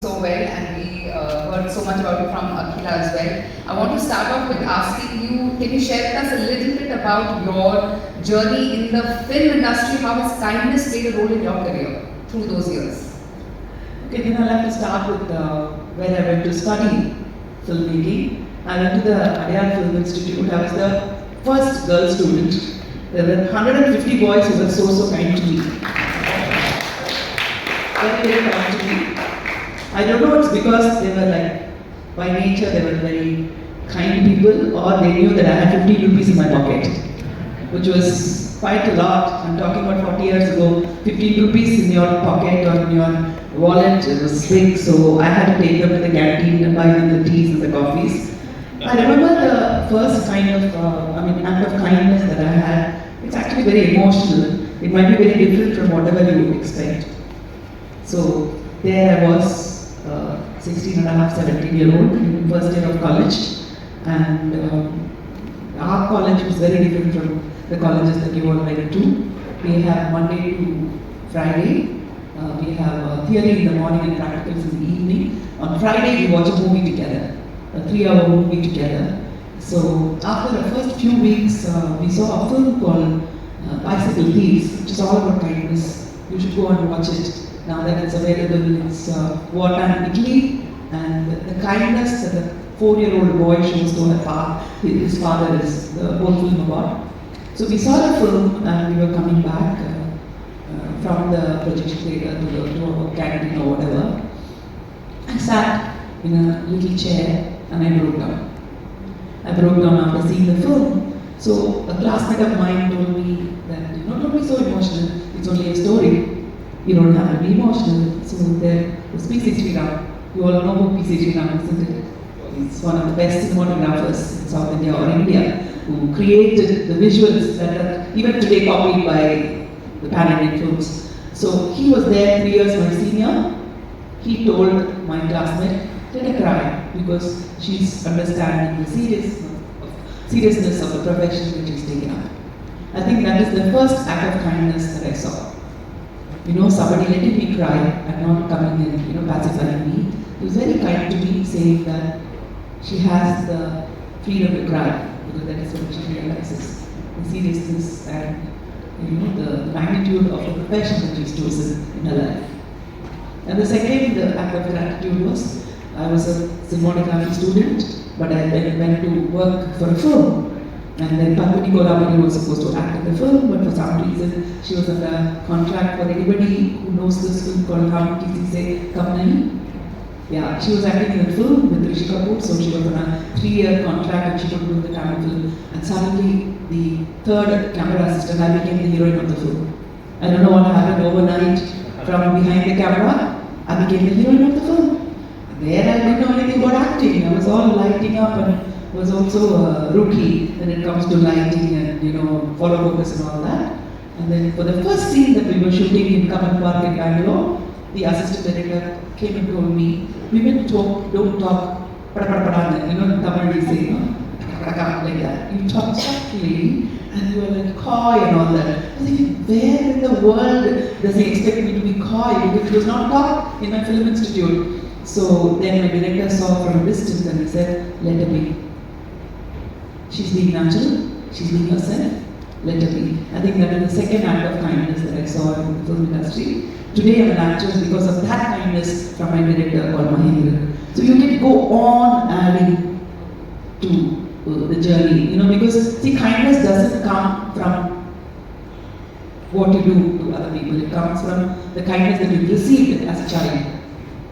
so well, and we heard so much about it from Akhila as well. I want to start off with asking you, can you share with us a little bit about your journey in the film industry? How has kindness played a role in your career through those years? Okay, then I'll have to start with where I went to study filmmaking. I went to the Adyar Film Institute. I was the first girl student. There were 150 boys who were so kind to me. Very kind to me. I don't know, it's because they were like, by nature, they were very kind people, or they knew that I had 15 rupees in my pocket, which was quite a lot. I'm talking about 40 years ago. 15 rupees in your pocket or in your wallet, it was big, so I had to take them to the canteen and buy them the teas and the coffees. I remember the first kind of, act of kindness that I had. It's actually very emotional. It might be very different from whatever you would expect. So there I was, 16 and a half, 17-year-old, in first year of college, and our college was very different from the colleges that you all went to. We have Monday to Friday. We have theory in the morning and practicals in the evening. On Friday, we watch a movie together, a 3-hour movie together. So after the first few weeks, we saw a film called Bicycle Thieves, which is all about kindness. You should go and watch it. Now that it's available, it's wartime Italy, and the kindness that the 4-year-old boy shows to his father is the whole film about. So we saw the film, and we were coming back from the projection theatre to a canteen or whatever. I sat in a little chair and I broke down. I broke down after seeing the film. So a classmate of mine told me that, don't be so emotional, it's only a story. You don't have to be emotional. So there was P.C. Sriram. You all know who P.C. Sriram is, isn't it? He's one of the best cinematographers in South India or India, who created the visuals that are even today copied by the pan-Indian films. So he was there 3 years my senior. He told my classmate, let her cry, because she's understanding the seriousness of the profession that she's taken up. I think that is the first act of kindness that I saw. Somebody letting me cry and not coming in, pacifying me. He was very kind to me, saying that she has the freedom to cry, because that is what she realizes. The seriousness and the magnitude of the profession that she's chosen in her life. And the second act of gratitude was, I was a cinematography student, but I then went to work for a film. And then Padmini Golabani was supposed to act in the film, but for some reason she was under contract. For anybody who knows this film called Ram Kisi Se Kamnani, yeah, she was acting in the film with Rishi Kapoor, so she was on a 3-year contract and she couldn't do the Tamil film. And suddenly, the third camera assistant, I became the heroine of the film. I don't know what happened overnight. From behind the camera, I became the heroine of the film. There I didn't know anything about acting. I was all lighting up and was also a rookie when it comes to lighting and follow focus and all that. And then for the first scene that we were shooting in Kaman Park in Bangalore, the assistant director came and told me, women don't talk Tamil we say, like that. You talk softly and you are like coy and all that. I was thinking, where in the world does he expect me to be coy? Because it was not taught in my film institute. So then my director saw from a distance and he said, let her be. She's being natural, she's being herself, let her be. I think that is the second act of kindness that I saw in the film industry. Today I'm an actress because of that kindness from my director called Mahendra. So you can go on adding to the journey, because see, kindness doesn't come from what you do to other people. It comes from the kindness that you received as a child,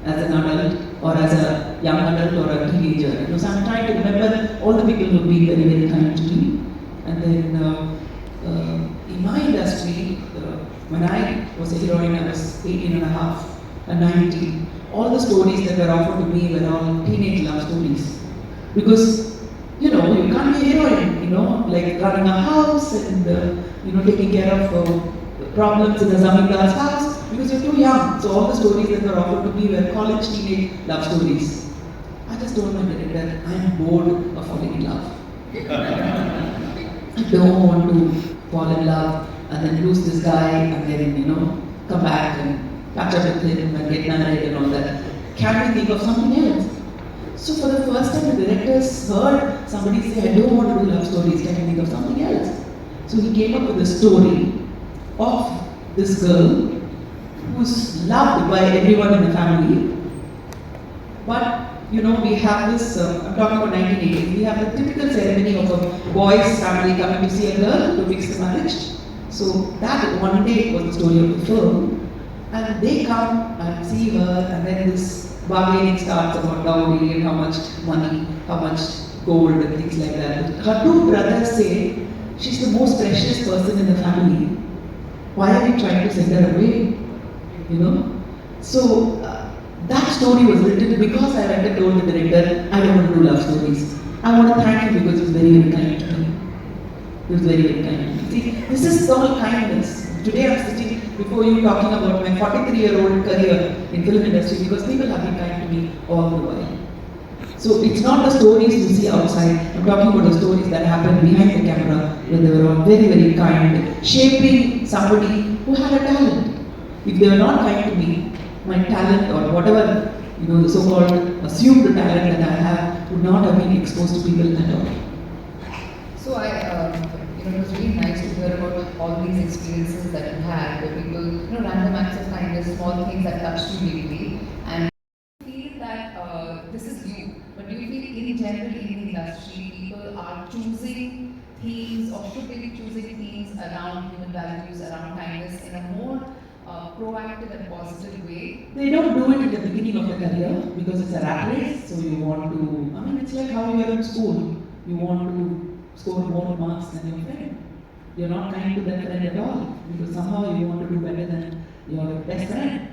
as an adult, or as a young adult or a teenager. So I'm trying to remember all the people who have been very, very kind to me. And then in my industry, when I was a heroine, I was 18 and a half and 19. All the stories that were offered to me were all teenage love stories. Because, you can't be a heroine, like running a house and, taking care of problems in the Zamindar's house, because you're too young. So all the stories that were offered to me were college teenage love stories. I just told my director, I'm bored of falling in love. I don't want to fall in love and then lose this guy and then, come back and catch up with him and get married and all that. Can of something else. So for the first time, the directors heard somebody say, I don't want to do love stories, can you think of something else? So he came up with a story of this girl who's loved by everyone in the family. But, you know, we have this, I'm talking about 1980s, we have the typical ceremony of a boy's family coming to see a girl to fix the marriage. So that one day was the story of the film. And they come and see her, and then this bargaining starts about dowry and how much money, how much gold and things like that. Her two brothers say, she's the most precious person in the family. Why are we trying to send her away? You know? So that story was written because I went and told the director, I don't want to do love stories. I want to thank you because he was very, very kind to me. He was very, very kind to me. See, this is all kindness. Today I'm sitting before you talking about my 43-year-old career in film industry because people have been kind to me all the while. So it's not the stories you see outside, I'm talking about the stories that happen behind the camera when they were all very, very kind, shaping somebody who had a talent. If they were not kind to me, my talent or whatever, you know, the so-called assumed talent that I have would not have been exposed to people at all. So it was really nice to hear about all these experiences that you had, where people, random acts of kindness, small things that touched you deeply, and feel that this is you. But do you feel in general in the industry, people are choosing themes or should they be choosing themes around human values, around kindness in a more proactive and positive way? They don't do it at the beginning of the career because it's a rat race, so you want to, it's like how you are in school. You want to score more marks than your friend. You're not kind to that friend at all because somehow you want to do better than your best friend.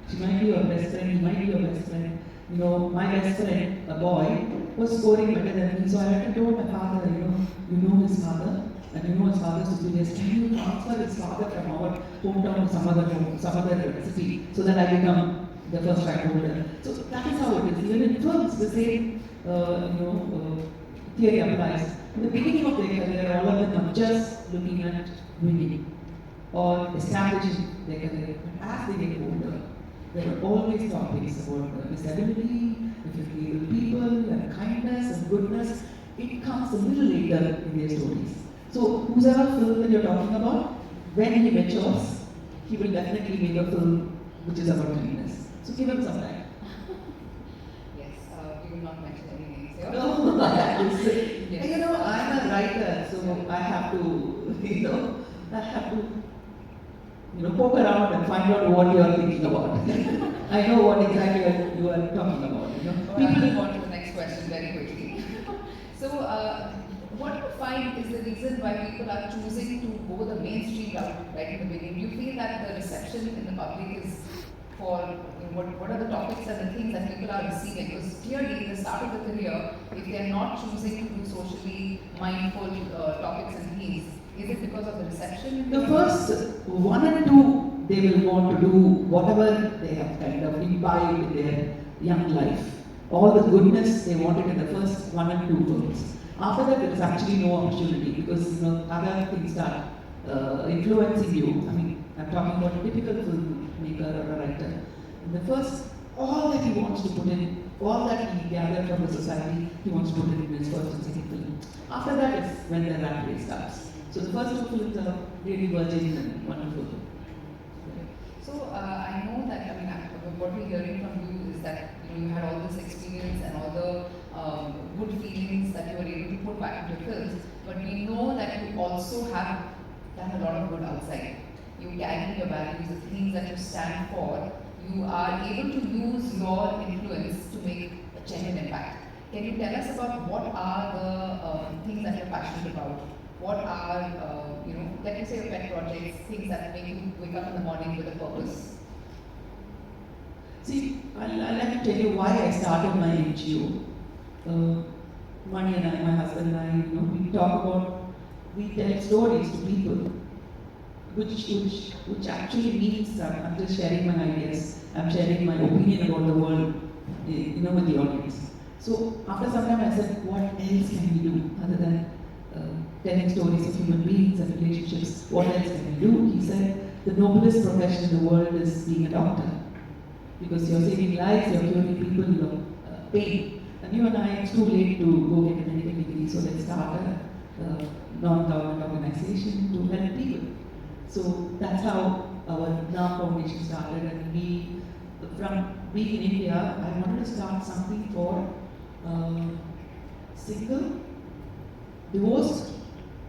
She might be your best friend, he might be your best friend. You know, my best friend, a boy, was scoring better than me, so I had to tell my father, you know his father, and you know his father's superiors. Can you transfer his father from our hometown to some other city so that I become the first rank holder? So that is how it is. Even in films, the same, theory applies. In the beginning of their career, all of them are just looking at winning or establishing their career. But as they get older, there are always topics about stability, with people, and kindness and goodness. It comes a little later in their stories. So, whoever film that you're talking about, when he matures, he will definitely make a film which is about kindness. So, give him some time. Yes, we will not mention any names here. No, Yes. I'm a writer, so I have to, poke around and find out what you are thinking about. I know what exactly you are talking about. People will move on to the next question very quickly. So, what do you find is the reason why people are choosing to go the mainstream route right in the beginning? Do you feel that the reception in the public is for what are the topics and the things that people are receiving? Because clearly, in the start of the career, if they are not choosing to do socially mindful topics and themes, is it because of the reception? The first 1 and 2, they will want to do whatever they have kind of imbibed in their young life. All the goodness they wanted in the first 1 and 2 films. After that, there is actually no opportunity because other things start influencing you. I'm talking about a typical filmmaker or a writer. In the first, all that he wants to put in, all that he gathered from the society, he wants to put in his first and second film. After that is when the rat race starts. So the first 2 films are really virgin and wonderful. So I know that what we're hearing from you is that you had all this experience and all the good feelings that you were able to put back into films, but we know that you also have done a lot of good outside. You carry your values, the things that you stand for. You are able to use your influence to make a genuine impact. Can you tell us about what are the things that you're passionate about? What are, like you say, your pet projects, things that make you wake up in the morning with a purpose? See, I'll like to tell you why I started my NGO. Mani and I, my husband and I, we tell stories to people, which actually means that I'm just sharing my ideas, I'm sharing my opinion about the world, with the audience. So after some time I said, what else can we do other than telling stories of human beings and relationships? What else can we do? He said, the noblest profession in the world is being a doctor. because you're saving lives, you're curing people pain. And you and I, it's too late to go get a medical degree, so let's start a non-government organization to help people. So that's how our NAM Foundation started, and we, from being in India, I wanted to start something for single, divorced,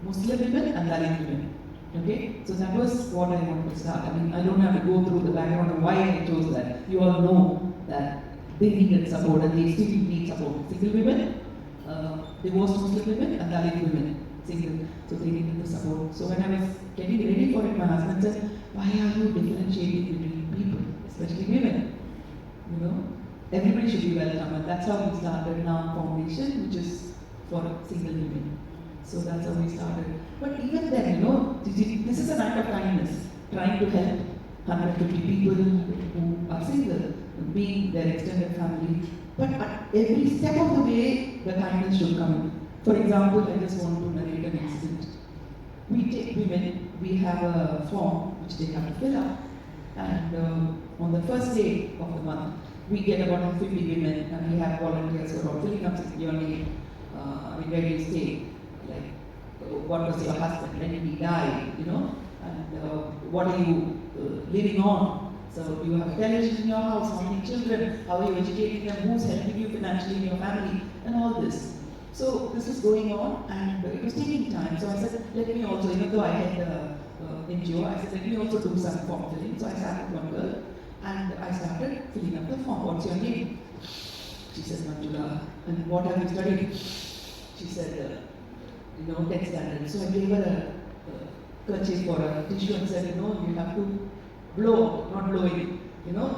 Muslim women and Dalit women. Okay, so that was what I wanted to start. I mean, I don't have to go through the background of why I chose that. You all know that they needed support and they still need support. Single women, divorced Muslim women and Dalit women, single. So they needed the support. So when I was getting ready for it, my husband said, why are you differentiating between people, especially women? You know, everybody should be welcome, and that's how we started NAM Foundation, which is for single women. So that's how we started. But even then, you know, this is an act of kindness, trying to help 150 people who are single, being their extended family. But at every step of the way, the kindness should come in. For example, I just want to narrate an incident. We take women, we have a form which they have to fill up, and on the first day of the month, we get about 50 women, and we have volunteers who are filling up your name, where do you stay, like what was your husband, when did he die, you know, and what are you living on. So you have a television in your house, how many children, how are you educating them, who's helping you financially in your family, and all this. So this was going on, and it was taking time. So I said, let me also, even though I had the NGO, I said, let me also do some form filling. So I sat with one girl, and I started filling up the form. What's your name? She said, Manjula. And what have you studied? She said, 10th standard. So I gave her a kerchief for a tissue and said, you have to blow, not blowing.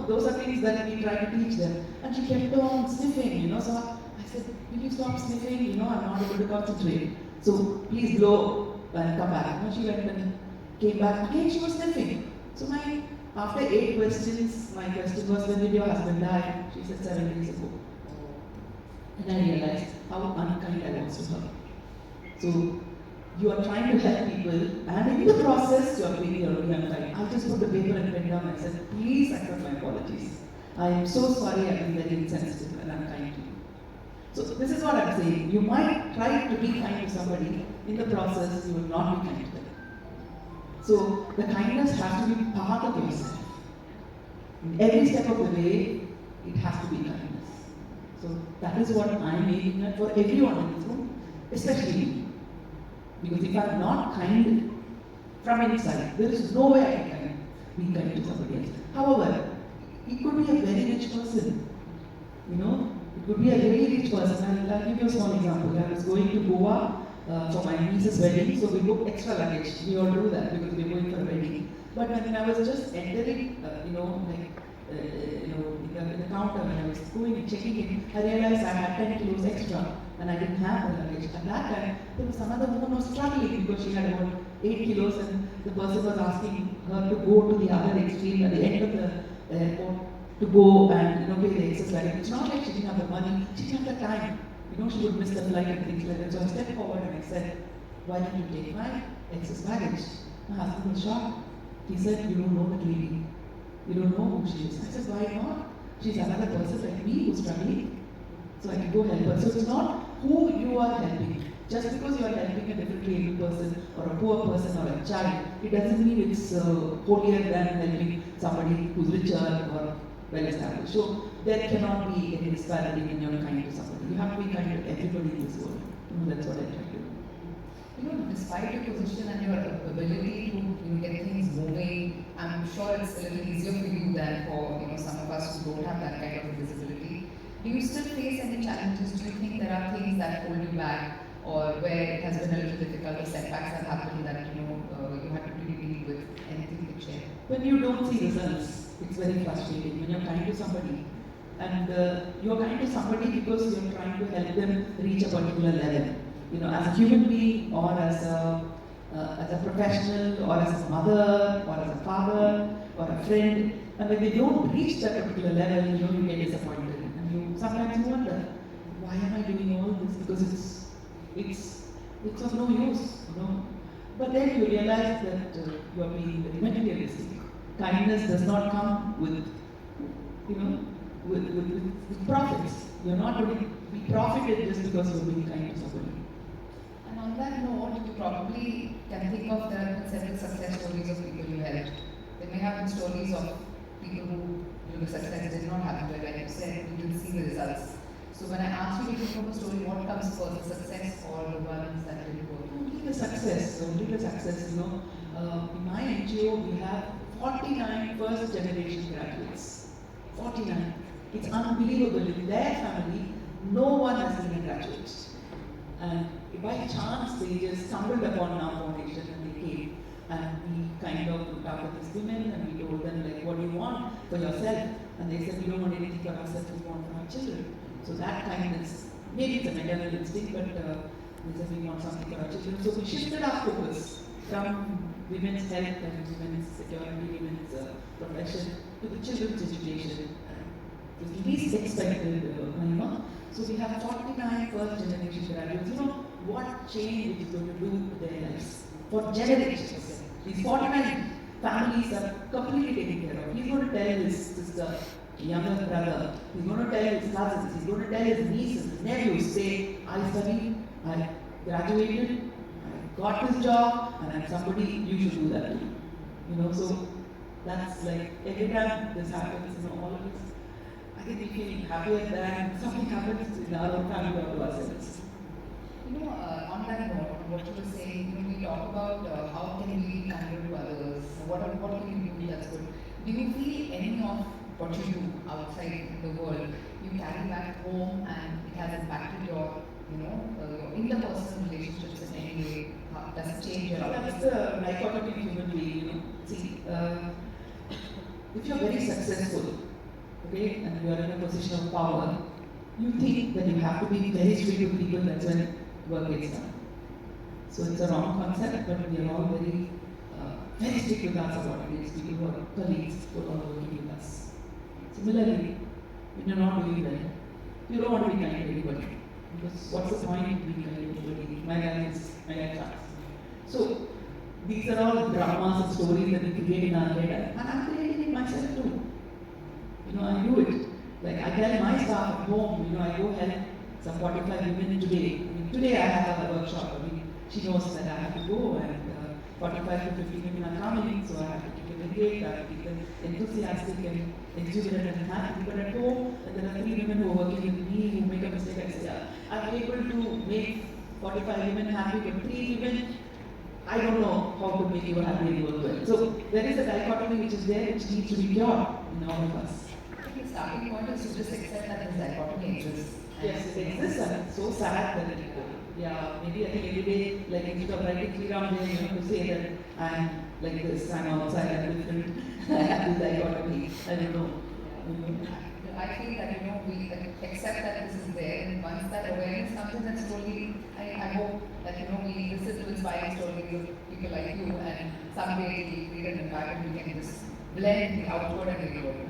Those are things that we try to teach them. And she kept on sniffing, so I said, will you stop sniffing? I'm not able to concentrate. So please blow and come back. She went and came back. Again, she was sniffing. So after 8 questions, my question was, when did your husband die? She said 7 days ago. And I realized how unkind I was to her. So you are trying to help people, and in the process, you are being really unkind. I just put the paper and pen down and I said, please accept my apologies. I am so sorry I've been very insensitive and unkind to you. So this is what I'm saying. You might try to be kind to somebody, in the process, you will not be kind to them. So the kindness has to be part of yourself. In every step of the way, it has to be kindness. So that is what I'm aiming at for everyone in this room, especially me. Because if I'm not kind from inside, there is no way I can be kind to somebody else. However, it could be a very rich person. It could be a really rich person. I'll give you a small example. I was going to Goa for my niece's wedding, so we booked extra luggage. We all do that because we're going for a wedding. But when I was just entering, in the counter, when I was going and checking in, I realized I had 10 kilos extra and I didn't have the luggage. At that time, there was another woman who was struggling because she had about 8 kilos and the person was asking her to go to the other extreme at the end of the airport to go and pay the excess luggage. It's not like she didn't have the money, she didn't have the time. She would miss the flight and things like that. So I stepped forward and I said, why didn't you take my excess baggage? My husband was shocked. He said, you don't know that lady. You don't know who she is. I said, why not? She's another person like me who's struggling. So I can go help her. So it's not who you are helping. Just because you are helping a differently able person or a poor person or a child, it doesn't mean it's holier than helping somebody who's richer or well established. So there cannot be any disparity when you're kind to somebody. You have to be kind to everybody in this world. That's what I try to do. Despite your position and your ability to get things moving, I'm sure it's a little easier for you than for some of us who don't have that kind of visibility. Do you still face any challenges? Do you think there are things that hold you back, or where it has been a little difficult, or setbacks have happened that you have to really deal with? Anything to share? When you don't see results, it's very frustrating. When you're kind to somebody, and you're kind to somebody because you're trying to help them reach a particular level. As a human being, or as a professional, or as a mother, or as a father, or a friend, and when they don't reach that particular level, you get disappointed, and sometimes you wonder, why am I doing all this? Because it's of no use, But then you realize that you are being very materialistic. Kindness does not come with with profits. You're not going to be profited just because you're being kind to somebody. And on that note, you probably can think of there have been several success stories of people you helped. There may have been stories of people who the success did not happen, but like you said, you didn't see the results. So when I ask you to think of a story, what comes first, the success or the ones that didn't work? Only the success. In my NGO, we have 49 first generation graduates. 49. It's unbelievable. In their family, no one has been a graduate. And by chance, they just stumbled upon our foundation and they came. And we kind of looked after these women and we told them, like, what do you want for yourself? And they said, we don't want anything for ourselves, we want for our children. So that kindness, maybe it's a maternal instinct, but they said we want something for our children. So we shifted our focus from women's health and women's security, women's profession to the children's education. It was least expected, So we have 49 first generation graduates. What change it is going to do to their lives? For generations. These 49 families are completely taken care of. He's going to tell his sister, younger brother, he's going to tell his cousins, he's going to tell his nieces, his nephews, say, I studied, I graduated, I got this job, and I'm somebody, you should do that too. So that's like, every time this happens, all of us, I think we feel happier than something happens in our own family or to ourselves. On that note, what you were saying, we talk about how can we be kinder to others, what can you do that's good. Do you feel any of what you do outside the world, you carry back home and it has impacted your, your interpersonal relationships in any way? Does it change your life? That's the dichotomy of human being, See, if you're very successful, okay, and you're in a position of power, you think that you have to be very strict with people, that's when work gets done. So it's a wrong concept, but we are all very strict with our subordinates, people who are colleagues who are all working with us. Similarly, when you're not doing well, you don't want to be kind to anybody. Because what's the point of being kind to anybody? My life starts. So these are all dramas and stories that we create in our head, and I'm creating it myself too. I do it. Like I tell my staff at home, I go help some 45 women today. Today I have a workshop. She knows that I have to go, and 45 to 50 women are coming, so I have to keep them engaged, I have to keep them enthusiastic and exuberant and happy. But at home, there are 3 women who are working with me who make a mistake. I say, I'm able to make 45 women happy, but 3 women, I don't know how to make you happy and work well. So there is a dichotomy which is there, which needs to be cured in all of us. The starting point is to just accept that this dichotomy exists. Yes, it exists, and it's so sad that maybe I think every day, like instead of writing Kiran, to say that I'm like this, I'm outside, I'm different, I have this dichotomy, I don't know. I feel that we accept that this is there, and once that awareness comes in, then slowly, I hope that we listen to inspiring stories of people like you, and someday we create an environment we can just blend the outward and the inward.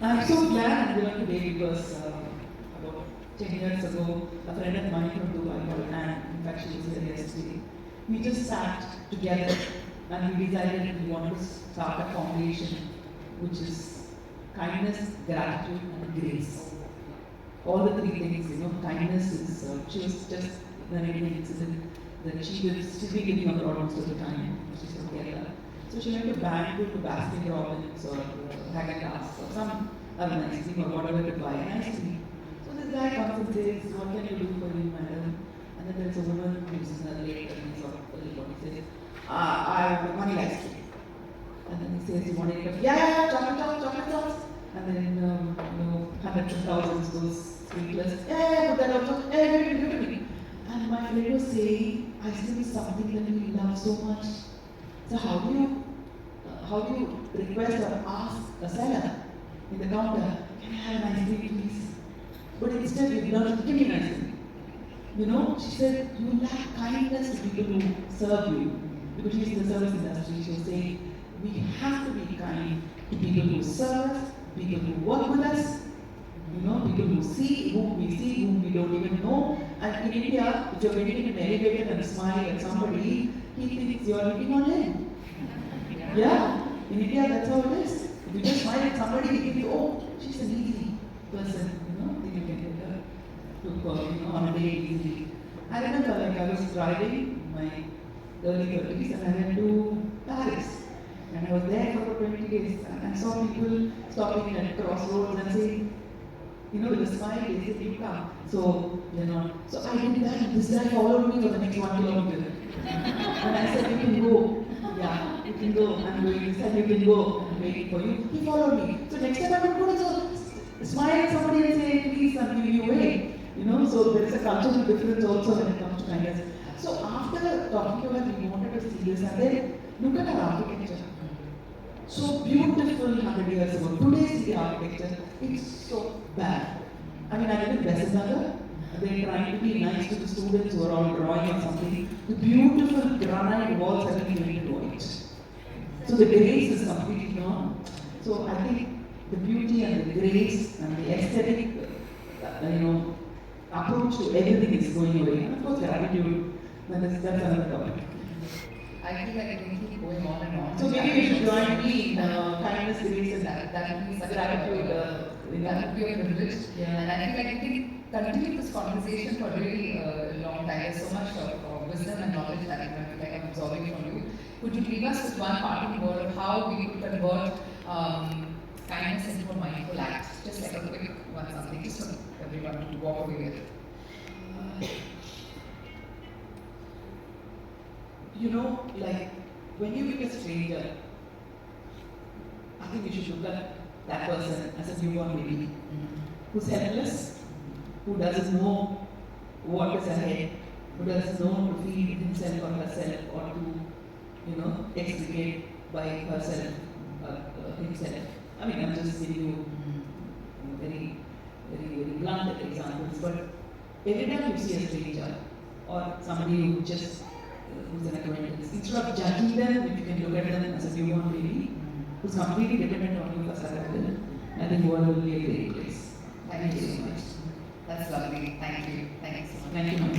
I'm so glad I'm here today because about 10 years ago, a friend of mine from Dubai called Anne, in fact she was here yesterday, we just sat together and we decided we want to start a foundation which is kindness, gratitude and grace. All the 3 things, kindness is, she was just narrating an incident that she's been living abroad most of the time, she's from Kerala. So she went to Bangalore to Baskin Robbins or Haagen-Dazs or some nice thing or whatever to buy an ice cream. So this guy comes and says, what can you do for you, madam? And then there's a woman who's in her late 30s or early 40s says, I want money ice cream. And then he says, you want it? Yeah, chocolate chops. And then, hundreds of thousands goes sweetless. Yeah, put that also. Yeah, give it to me. And my friend was saying, I see something that we love so much. So how do you request or ask a seller in the counter, can I have an ice cream please? But instead you learn to give me an ice cream. She said, you lack kindness to people who serve you. Because she's in the service industry, she was saying, we have to be kind to people who serve us, people who work with us, people who see, whom we don't even know. And in India, if you're getting in an elevator and smile at somebody, he thinks you're hitting on him. Yeah, in India that's how it is. If you just smile at somebody, you think, oh, she's an easy person, then you can get her to on a day easily. I remember I was driving in my early 30s and I went to Paris. And I was there for about 20 days and I saw people stopping at crossroads and saying, with a smile, they said, you come. So, so I did that and this guy followed me for the next 1 kilometer. And I said, you can go. Yeah, you can go. I'm going. He said, you can go. I'm waiting for you. He followed me. So next time I would go, so smile at somebody and say, please, I'm giving you way. So there is a cultural difference also when it comes to kindness. So after talking to her, we wanted to see this and then look at her architecture. So beautiful 100 years ago. Today see the architecture, it's so bad. I mean, I live in Besanagar. They're trying to be nice to the students who are all drawing or something. The beautiful granite walls have been painted white. So the grace is completely gone. So I think the beauty and the grace and the aesthetic, approach to everything is going away. And of course, gratitude, that's another topic. I feel like it can keep going on and on. So maybe you should join me in kindness, grace, and that would be such gratitude. that would be a privilege. Yeah. And I feel like we can continue this conversation for a really long time. There's so much of wisdom and knowledge that I feel like I'm absorbing from you. Could you leave us with one parting word of how we could convert kindness into a mindful act? Just like a quick one, something just for everyone to walk away with. Like when you meet a stranger, I think you should look at that person as a newborn baby who's helpless, who doesn't know what is ahead, who doesn't know to feed himself or herself or to, extricate by herself or himself. I mean, I'm just giving you very, very, very blunt examples, but every time you see a stranger or somebody who just who's an acquaintance, instead of judging them, if you can look at them as a newborn baby who's completely dependent on you for survival, I think the world will be a great place. Thank you so much. That's lovely. Thank you. Thank you so much. Thank you.